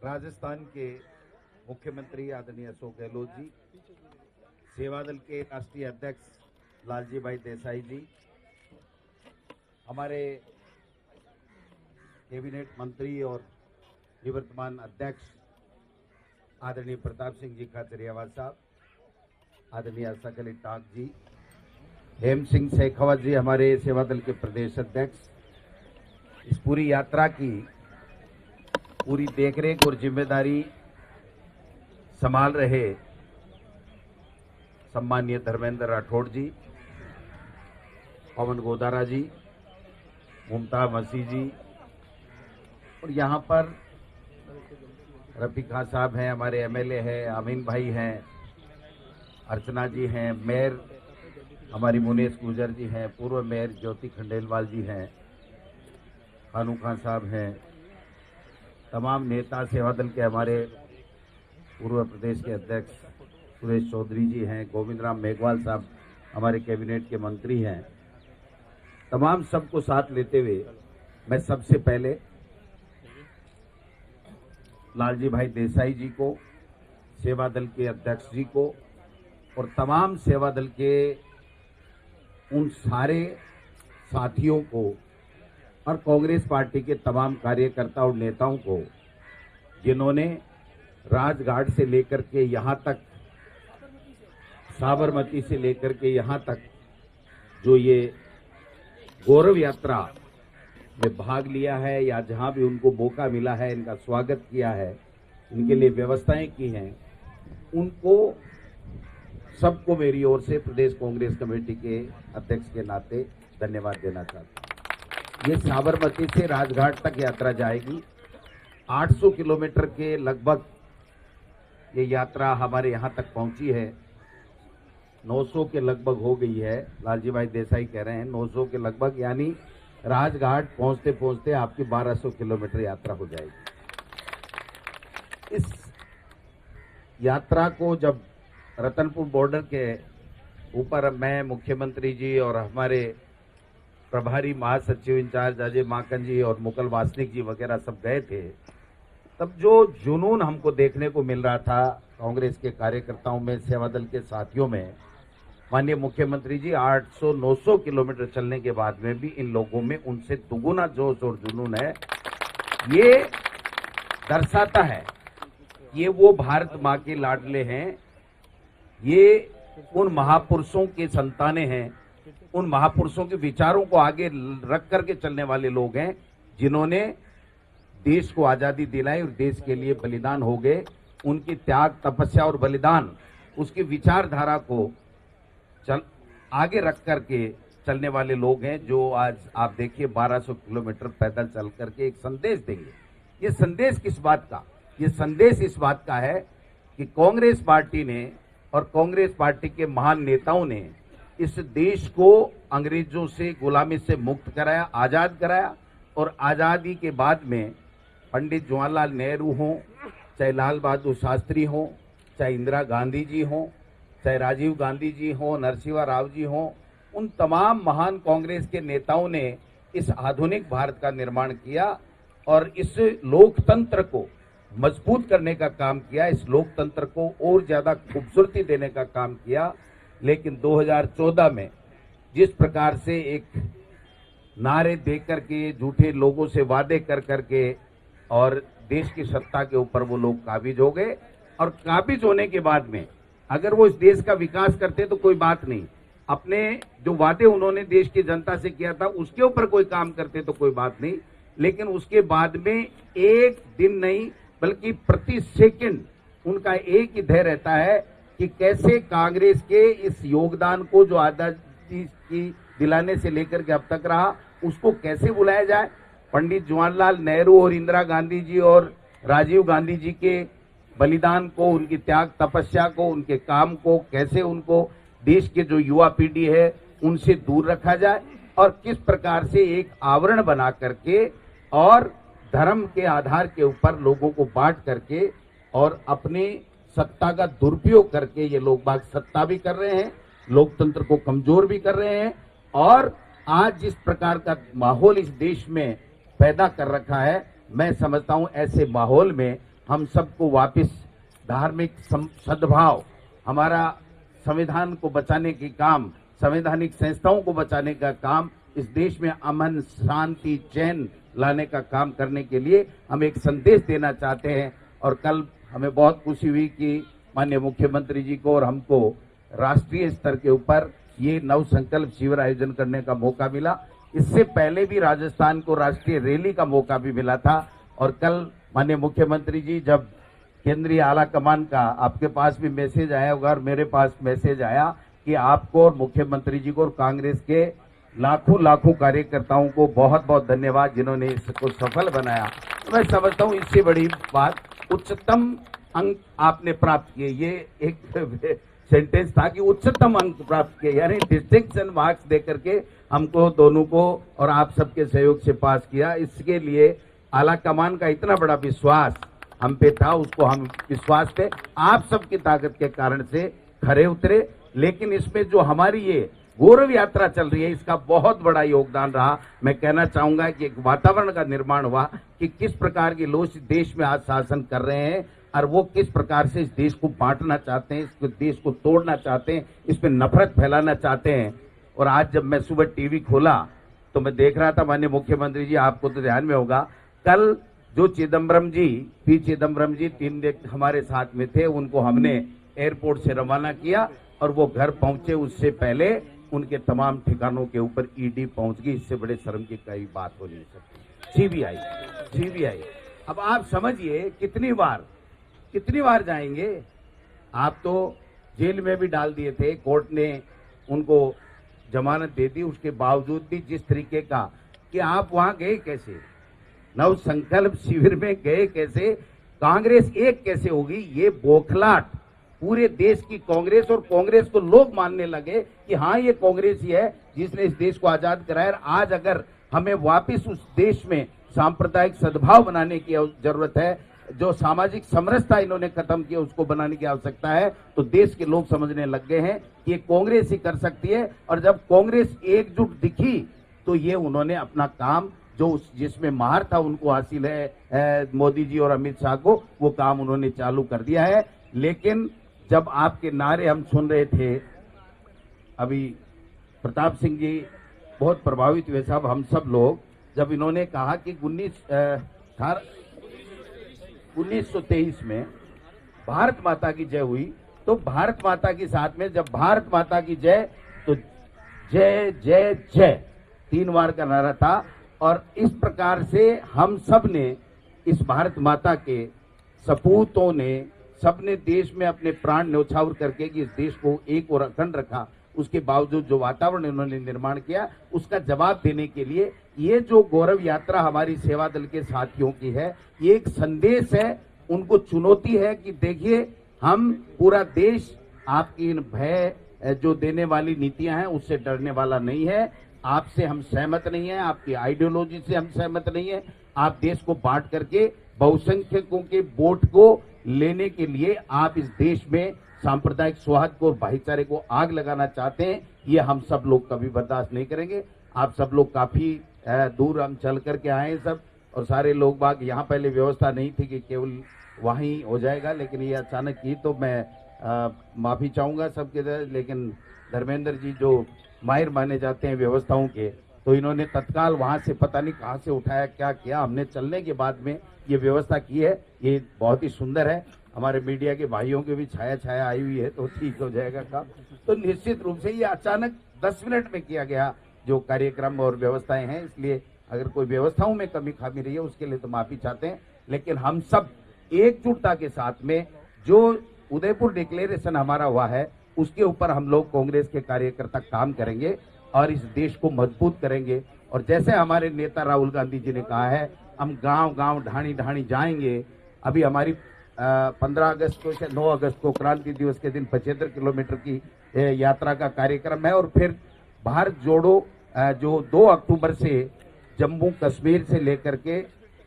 राजस्थान के मुख्यमंत्री आदरणीय अशोक गहलोत जी, सेवा दल के राष्ट्रीय अध्यक्ष लालजी भाई देसाई जी, हमारे कैबिनेट मंत्री और निवर्तमान अध्यक्ष आदरणीय प्रताप सिंह जी खाचरियावाल साहब, आदरणीय असक अली टाक जी, हेम सिंह शेखावत जी हमारे सेवा दल के प्रदेश अध्यक्ष, इस पूरी यात्रा की पूरी देखरेख और जिम्मेदारी संभाल रहे सम्माननीय धर्मेंद्र राठौड़ जी, पवन गोदारा जी, मुमता मसीह जी, और यहाँ पर रफी खान साहब हैं, हमारे एमएलए हैं, अमीन भाई हैं, अर्चना जी हैं, मेयर हमारी मुनेश गुजर जी हैं, पूर्व मेयर ज्योति खंडेलवाल जी हैं, खानू खान साहब हैं, तमाम नेता सेवा दल के हमारे पूर्व प्रदेश के अध्यक्ष सुरेश चौधरी जी हैं, गोविंद राम मेघवाल साहब हमारे कैबिनेट के मंत्री हैं, तमाम सबको साथ लेते हुए मैं सबसे पहले लालजी भाई देसाई जी को, सेवा दल के अध्यक्ष जी को और तमाम सेवा दल के उन सारे साथियों को और कांग्रेस पार्टी के तमाम कार्यकर्ता और नेताओं को जिन्होंने राजघाट से लेकर के यहाँ तक, साबरमती से लेकर के यहाँ तक जो ये गौरव यात्रा में भाग लिया है या जहां भी उनको मौका मिला है, इनका स्वागत किया है, इनके लिए व्यवस्थाएं की हैं, उनको सबको मेरी ओर से प्रदेश कांग्रेस कमेटी के अध्यक्ष के नाते धन्यवाद देना चाहता हूं। ये साबरमती से राजघाट तक यात्रा जाएगी। 800 किलोमीटर के लगभग ये यात्रा हमारे यहाँ तक पहुंची है। 900 के लगभग हो गई है। लालजी भाई देसाई कह रहे हैं 900 के लगभग, यानी राजघाट पहुंचते पहुंचते आपकी 1200 किलोमीटर यात्रा हो जाएगी। इस यात्रा को जब रतनपुर बॉर्डर के ऊपर मैं, मुख्यमंत्री जी और हमारे प्रभारी महासचिव इंचार्ज अजय माकन जी और मुकुल वासनिक जी वगैरह सब गए थे, तब जो जुनून हमको देखने को मिल रहा था कांग्रेस के कार्यकर्ताओं में, सेवा दल के साथियों में, माननीय मुख्यमंत्री जी 800-900 किलोमीटर चलने के बाद में भी इन लोगों में उनसे दुगुना जोश और जुनून है। ये दर्शाता है ये वो भारत माँ के लाडले हैं, ये उन महापुरुषों के संतानें हैं, उन महापुरुषों के विचारों को आगे रख करके चलने वाले लोग हैं, जिन्होंने देश को आजादी दिलाई और देश के लिए बलिदान हो गए। उनकी त्याग, तपस्या और बलिदान, उसकी विचारधारा को आगे रख करके चलने वाले लोग हैं, जो आज आप देखिए 1200 किलोमीटर पैदल चल करके एक संदेश देंगे। ये संदेश किस बात का? ये संदेश इस बात का है कि कांग्रेस पार्टी ने और कांग्रेस पार्टी के महान नेताओं ने इस देश को अंग्रेजों से, गुलामी से मुक्त कराया, आजाद कराया, और आजादी के बाद में पंडित जवाहरलाल नेहरू हों, चाहे लाल बहादुर शास्त्री हों, चाहे इंदिरा गांधी जी हों, चाहे राजीव गांधी जी हों, नरसिम्हा राव जी हों, उन तमाम महान कांग्रेस के नेताओं ने इस आधुनिक भारत का निर्माण किया और इस लोकतंत्र को मजबूत करने का काम किया, इस लोकतंत्र को और ज्यादा खूबसूरती देने का काम किया। लेकिन 2014 में जिस प्रकार से एक नारे दे करके, झूठे लोगों से वादे कर करके और देश की सत्ता के ऊपर वो लोग काबिज हो गए, और काबिज होने के बाद में अगर वो इस देश का विकास करते तो कोई बात नहीं, अपने जो वादे उन्होंने देश की जनता से किया था उसके ऊपर कोई काम करते तो कोई बात नहीं, लेकिन उसके बाद में एक दिन नहीं बल्कि प्रति सेकंड उनका एक ही ध्येय रहता है कि कैसे कांग्रेस के इस योगदान को, जो आजादी की दिलाने से लेकर के अब तक रहा, उसको कैसे बुलाया जाए। पंडित जवाहरलाल नेहरू और इंदिरा गांधी जी और राजीव गांधी जी के बलिदान को, उनकी त्याग तपस्या को, उनके काम को कैसे उनको देश के जो युवा पीढ़ी है उनसे दूर रखा जाए, और किस प्रकार से एक आवरण बना करके और धर्म के आधार के ऊपर लोगों को बांट करके और अपनी सत्ता का दुरुपयोग करके ये लोग बाग सत्ता भी कर रहे हैं, लोकतंत्र को कमजोर भी कर रहे हैं। और आज जिस प्रकार का माहौल इस देश में पैदा कर रखा है, मैं समझता हूं ऐसे माहौल में हम सबको वापस धार्मिक सद्भाव, हमारा संविधान को बचाने के काम, संवैधानिक संस्थाओं को बचाने का काम, इस देश में अमन, शांति, चैन लाने का काम करने के लिए हम एक संदेश देना चाहते हैं। और कल हमें बहुत खुशी हुई कि माननीय मुख्यमंत्री जी को और हमको राष्ट्रीय स्तर के ऊपर ये नव संकल्प शिविर आयोजन करने का मौका मिला। इससे पहले भी राजस्थान को राष्ट्रीय रैली का मौका भी मिला था। और कल माननीय मुख्यमंत्री जी जब केंद्रीय आला कमान का, आपके पास भी मैसेज आया होगा और मेरे पास मैसेज आया कि आपको और मुख्यमंत्री जी को और कांग्रेस के लाखों लाखों कार्यकर्ताओं को बहुत बहुत धन्यवाद जिन्होंने इसको सफल बनाया। तो मैं समझता हूं इससे बड़ी बात, उच्चतम अंक आपने प्राप्त किए, ये एक सेंटेंस था कि उच्चतम अंक प्राप्त किए, यानी डिस्टिंक्शन मार्क्स देकर के हमको दोनों को और आप सबके सहयोग से पास किया। इसके लिए आला कमान का इतना बड़ा विश्वास हम पे था, उसको हम विश्वास पे आप सबकी ताकत के कारण से खरे उतरे। लेकिन इसमें जो हमारी ये गौरव यात्रा चल रही है, इसका बहुत बड़ा योगदान रहा। मैं कहना चाहूंगा कि एक वातावरण का निर्माण हुआ कि किस प्रकार के लोग इस देश में आज शासन कर रहे हैं और वो किस प्रकार से इस देश को बांटना चाहते हैं, इस देश को तोड़ना चाहते हैं, इसमें नफरत फैलाना चाहते हैं। और आज जब मैं सुबह टीवी खोला तो मैं देख रहा था, माननीय मुख्यमंत्री जी आपको तो ध्यान में होगा, कल जो चिदम्बरम जी, पी चिदम्बरम जी 3 दिन हमारे साथ में थे, उनको हमने एयरपोर्ट से रवाना किया और वो घर पहुंचे उससे पहले उनके तमाम ठिकानों के ऊपर ईडी पहुंच गई। इससे बड़े शर्म की कोई बात हो नहीं सकती। सीबीआई अब आप समझिए कितनी बार जाएंगे। आप तो जेल में भी डाल दिए थे, कोर्ट ने उनको जमानत दे दी, उसके बावजूद भी जिस तरीके का कि आप वहां गए कैसे, नव संकल्प शिविर में गए कैसे, कांग्रेस एक कैसे होगी, ये बौखलाहट पूरे देश की कांग्रेस, और कांग्रेस को लोग मानने लगे कि हाँ ये कांग्रेस ही है जिसने इस देश को आजाद कराया। आज अगर हमें वापस उस देश में सांप्रदायिक सद्भाव बनाने की जरूरत है, जो सामाजिक समरसता इन्होंने खत्म की उसको बनाने की आवश्यकता है, तो देश के लोग समझने लग गए हैं कि ये कांग्रेस ही कर सकती है। और जब कांग्रेस एकजुट दिखी तो ये उन्होंने अपना काम जो जिसमें मार था उनको हासिल है मोदी जी और अमित शाह को, वो काम उन्होंने चालू कर दिया है। लेकिन जब आपके नारे हम सुन रहे थे, अभी प्रताप सिंह जी बहुत प्रभावित हुए साहब, हम सब लोग, जब इन्होंने कहा कि 1923 में भारत माता की जय हुई, तो भारत माता के साथ में जब भारत माता की जय, तो जय जय जय 3 बार का नारा था। और इस प्रकार से हम सब ने, इस भारत माता के सपूतों ने, सबने देश में अपने प्राण न्यौछावर करके कि इस देश को एक और अखंड रखा। उसके बावजूद जो वातावरण इन्होंने निर्माण किया, उसका जवाब देने के लिए ये जो गौरव यात्रा हमारी सेवा दल के साथियों की है, ये एक संदेश है, उनको चुनौती है कि देखिए हम पूरा देश आपकी इन भय जो देने वाली नीतियां हैं उससे डरने वाला नहीं है। आपसे हम सहमत नहीं है, आपकी आइडियोलॉजी से हम सहमत नहीं है। आप देश को बांट करके बहुसंख्यकों के वोट को लेने के लिए आप इस देश में सांप्रदायिक सौहार्द को और भाईचारे को आग लगाना चाहते हैं, ये हम सब लोग कभी बर्दाश्त नहीं करेंगे। आप सब लोग काफी दूर हम चल करके आए सब, और सारे लोग बाग यहाँ पहले व्यवस्था नहीं थी कि केवल वहीं हो जाएगा, लेकिन ये अचानक की, तो मैं माफी चाहूंगा सबके। लेकिन धर्मेंद्र जी जो माहिर माने जाते हैं व्यवस्थाओं के, तो इन्होंने तत्काल वहां से पता नहीं कहां से उठाया, क्या किया, हमने चलने के बाद में ये व्यवस्था की है। ये बहुत ही सुंदर है। हमारे मीडिया के भाइयों की भी छाया आई हुई है, तो ठीक हो जाएगा काम। तो निश्चित रूप से ये अचानक 10 मिनट में किया गया जो कार्यक्रम और व्यवस्थाएं हैं, इसलिए अगर कोई व्यवस्थाओं में कमी खामी रही है उसके लिए तो माफी चाहते हैं। लेकिन हम सब एकजुटता के साथ में जो उदयपुर डिक्लेरेशन हमारा हुआ है, उसके ऊपर हम लोग कांग्रेस के कार्यकर्ता काम करेंगे और इस देश को मजबूत करेंगे। और जैसे हमारे नेता राहुल गांधी जी ने कहा है, हम गांव गांव ढाणी ढाणी जाएंगे। अभी हमारी 15 अगस्त को, 9 अगस्त को क्रांति दिवस के दिन 75 किलोमीटर की यात्रा का कार्यक्रम है। और फिर भारत जोड़ो जो 2 अक्टूबर से जम्मू कश्मीर से लेकर के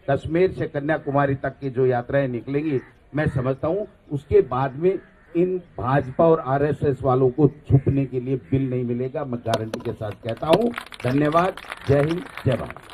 कश्मीर से कन्याकुमारी तक की जो यात्राएं निकलेंगी, मैं समझता हूं उसके बाद में इन भाजपा और आरएसएस वालों को छुपने के लिए बिल नहीं मिलेगा, मैं गारंटी के साथ कहता हूं। धन्यवाद। जय हिंद, जय भारत।